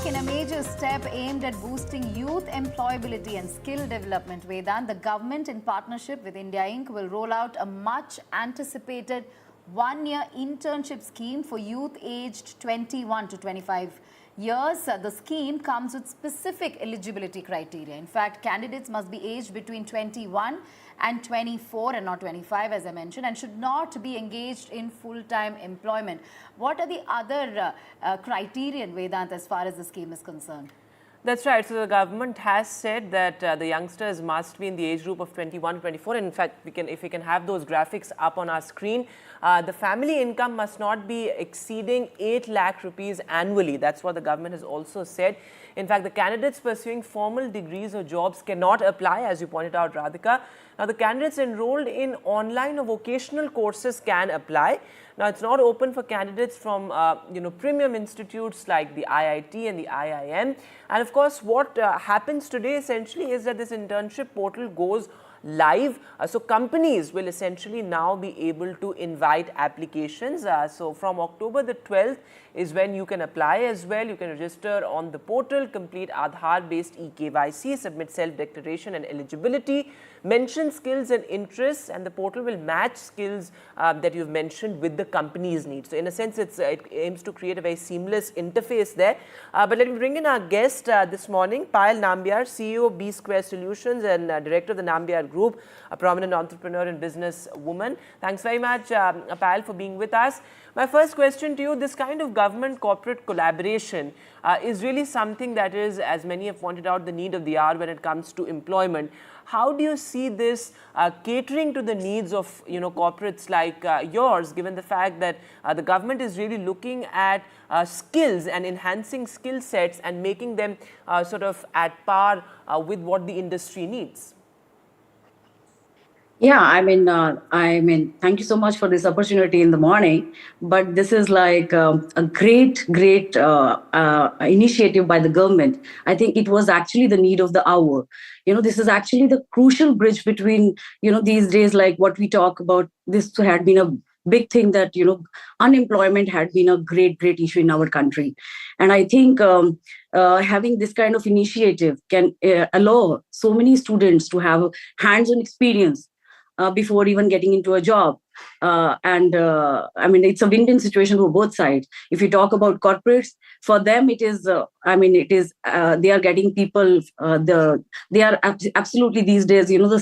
In a major step aimed at boosting youth employability and skill development, Vedant, the government in partnership with India Inc. will roll out a much anticipated one-year internship scheme for youth aged 21 to 25 years. The scheme comes with specific eligibility criteria. In fact, candidates must be aged between 21 and 24 and not 25, as I mentioned, and should not be engaged in full-time employment. What are the other criterion, Vedant, as far as the scheme is concerned? That's right. So the government has said that the youngsters must be in the age group of 21 to 24. In fact, if we can have those graphics up on our screen, the family income must not be exceeding 8 lakh rupees annually. That's what the government has also said. In fact, the candidates pursuing formal degrees or jobs cannot apply, as you pointed out, Radhika. Now, the candidates enrolled in online or vocational courses can apply. Now, it's not open for candidates from, premium institutes like the IIT and the IIM. And of course, what happens today essentially is that this internship portal goes live. So companies will essentially now be able to invite applications. So from October the 12th is when you can apply as well. You can register on the portal, complete Aadhaar-based eKYC, submit self-declaration and eligibility, mention skills and interests, and the portal will match skills that you've mentioned with the company's needs. So in a sense, it aims to create a very seamless interface there. But let me bring in our guest this morning, Payal Nambiar, CEO of B Square Solutions and Director of the Nambiar Group, a prominent entrepreneur and business woman. Thanks very much, Payal, for being with us. My first question to you, this kind of government-corporate collaboration is really something that is, as many have pointed out, the need of the hour when it comes to employment. How do you see this catering to the needs of corporates like yours, given the fact that the government is really looking at skills and enhancing skill sets and making them sort of at par with what the industry needs? Yeah, thank you so much for this opportunity in the morning. But this is like a great initiative by the government. I think it was actually the need of the hour. This is actually the crucial bridge between, these days, like what we talk about. This had been a big thing that, unemployment had been a great issue in our country. And I think having this kind of initiative can allow so many students to have hands-on experience before even getting into a job. It's a win-win situation for both sides. If you talk about corporates, for them it is, they are getting people, they are absolutely these days, the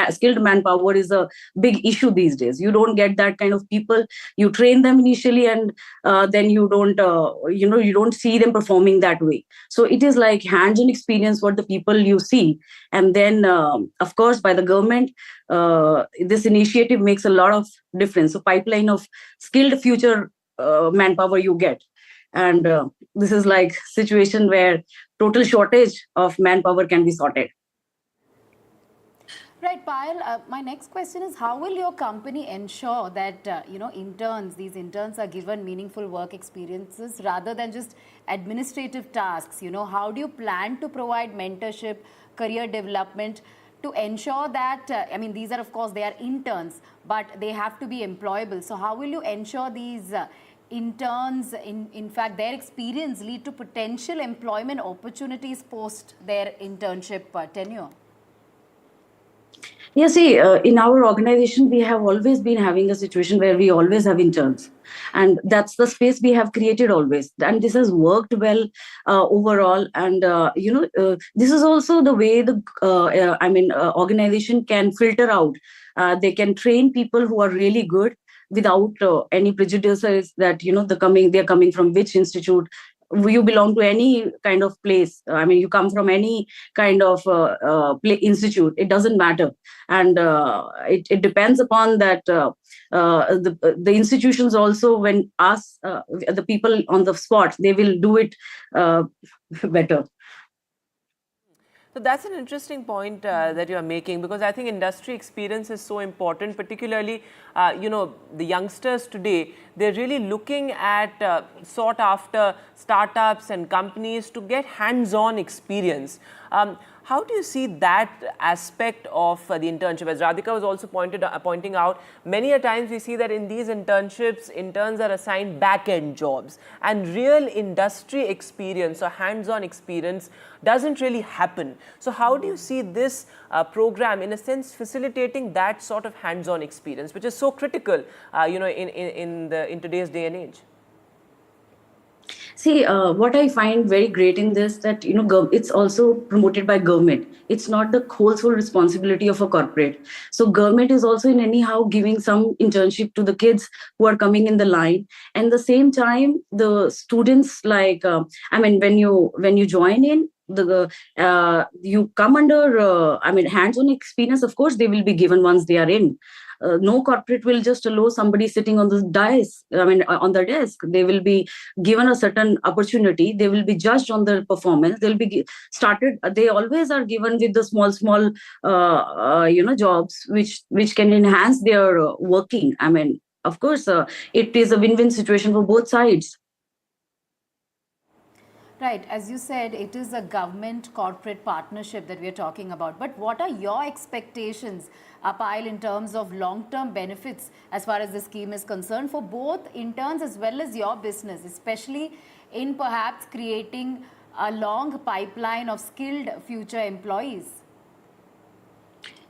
skilled manpower is a big issue these days. You don't get that kind of people. You train them initially and then you don't see them performing that way. So it is like hands-on experience what the people you see. And then, of course, by the government, this initiative makes a lot of difference. So pipeline of skilled future manpower you get. And this is like situation where total shortage of manpower can be sorted. Right, Payal, my next question is, how will your company ensure that, these interns are given meaningful work experiences rather than just administrative tasks? How do you plan to provide mentorship, career development to ensure that, these are, of course, they are interns, but they have to be employable. So how will you ensure these interns, in fact, their experience lead to potential employment opportunities post their internship tenure? Yeah, see, in our organization, we have always been having a situation where we always have interns. And that's the space we have created always. And this has worked well overall. And, this is also the way the organization can filter out. They can train people who are really good without any prejudices that, they're coming from which institute. You belong to any kind of place. You come from any kind of institute. It doesn't matter. And it depends upon that the institutions also, when ask the people on the spot, they will do it better. So that's an interesting point that you're making, because I think industry experience is so important, particularly, the youngsters today, they're really looking at sought after startups and companies to get hands-on experience. How do you see that aspect of the internship? As Radhika was also pointing out, many a times we see that in these internships, interns are assigned back-end jobs, and real industry experience or hands-on experience doesn't really happen. So how do you see this program, in a sense, facilitating that sort of hands-on experience, which is so critical, in today's day and age? See, what I find very great in this, that it's also promoted by government. It's not the whole sole responsibility of a corporate. So government is also in anyhow giving some internship to the kids who are coming in the line. And the same time, the students, like when you join in, you come under hands-on experience. Of course, they will be given once they are in. No corporate will just allow somebody sitting on the desk. On the desk, they will be given a certain opportunity. They will be judged on their performance. They'll be started. They always are given with the small jobs which can enhance their working. Of course, it is a win-win situation for both sides. Right, as you said, it is a government-corporate partnership that we are talking about. But what are your expectations, Apayal, in terms of long-term benefits as far as the scheme is concerned for both interns as well as your business, especially in perhaps creating a long pipeline of skilled future employees?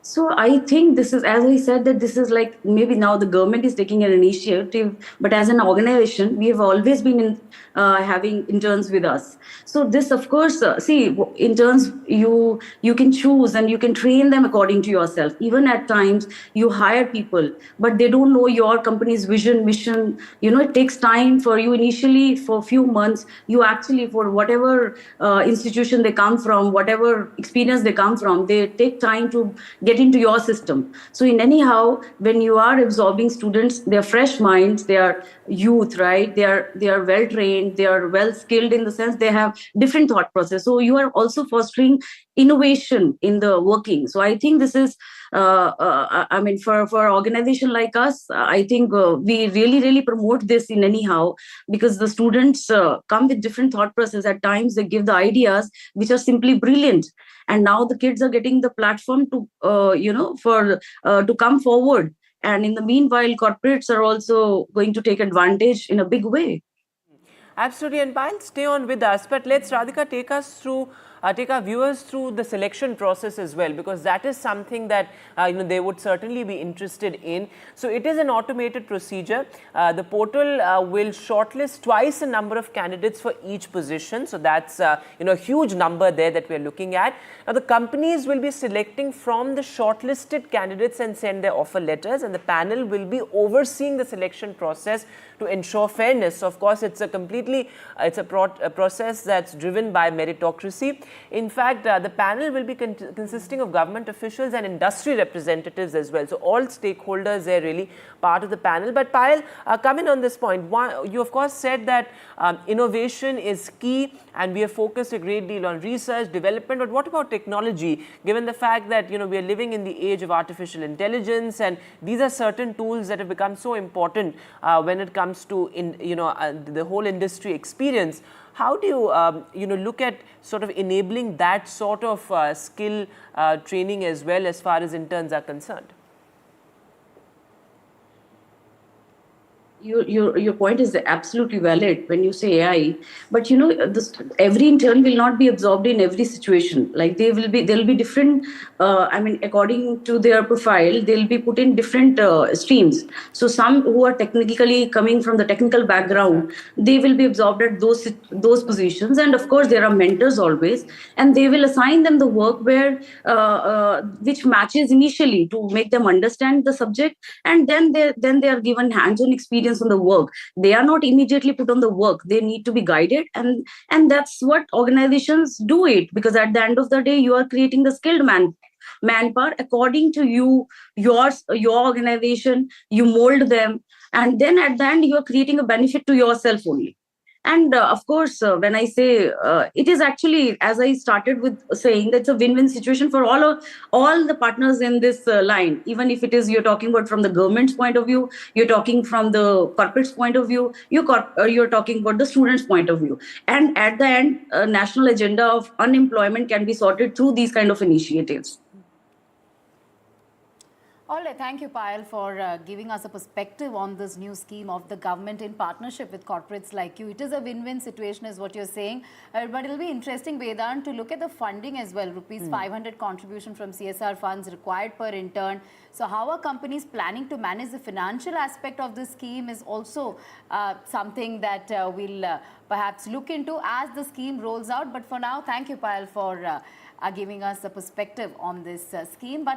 So I think this is, as I said, that this is like, maybe now the government is taking an initiative, but as an organization, we have always been having interns with us. So this, of course, interns, you can choose and you can train them according to yourself. Even at times, you hire people, but they don't know your company's vision, mission. It takes time for you initially, for a few months. You actually, for whatever institution they come from, whatever experience they come from, they take time to get into your system. So in anyhow, when you are absorbing students, they are fresh minds, they are youth, right? They are well trained, they are well skilled, in the sense they have different thought process. So you are also fostering innovation in the working. So I think this is for an organization like us, I think we really promote this in anyhow, because the students come with different thought process. At times they give the ideas which are simply brilliant, and now the kids are getting the platform to to come forward. And in the meanwhile, corporates are also going to take advantage in a big way. Absolutely, and Payal, stay on with us, but let's, Radhika, take our viewers through the selection process as well, because that is something that they would certainly be interested in. So it is an automated procedure. The portal will shortlist twice the number of candidates for each position. So that's a huge number there that we're looking at. Now the companies will be selecting from the shortlisted candidates and send their offer letters, and the panel will be overseeing the selection process to ensure fairness. So of course, it's a process that's driven by meritocracy. In fact, the panel will be consisting of government officials and industry representatives as well. So all stakeholders are really part of the panel. But Payal, come in on this point. You of course said that innovation is key, and we have focused a great deal on research, development. But what about technology? Given the fact that we are living in the age of artificial intelligence, and these are certain tools that have become so important when it comes to the whole industry experience. How do you look at sort of enabling that sort of skill training as well, as far as interns are concerned? Your point is absolutely valid when you say AI, but every intern will not be absorbed in every situation. Like there'll be different. According to their profile, they'll be put in different streams. So some who are technically coming from the technical background, they will be absorbed at those positions. And of course, there are mentors always, and they will assign them the work where which matches initially to make them understand the subject, and then they are given hands-on experience on the work. They are not immediately put on the work. They need to be guided, and that's what organizations do it, because at the end of the day, you are creating the skilled manpower according to your organization. You mold them, and then at the end, you are creating a benefit to yourself only. And of course, when I say it is actually, as I started with saying, that's a win-win situation for all the partners in this line. Even if it is you're talking about from the government's point of view, you're talking from the corporate's point of view, you're talking about the students' point of view. And at the end, a national agenda of unemployment can be sorted through these kind of initiatives. All right, thank you, Payal, for giving us a perspective on this new scheme of the government in partnership with corporates like you. It is a win-win situation, is what you're saying. But it'll be interesting, Vedant, to look at the funding as well. Rupees 500 contribution from CSR funds required per intern. So how are companies planning to manage the financial aspect of this scheme is also something that we'll perhaps look into as the scheme rolls out. But for now, thank you, Payal, for giving us a perspective on this scheme. But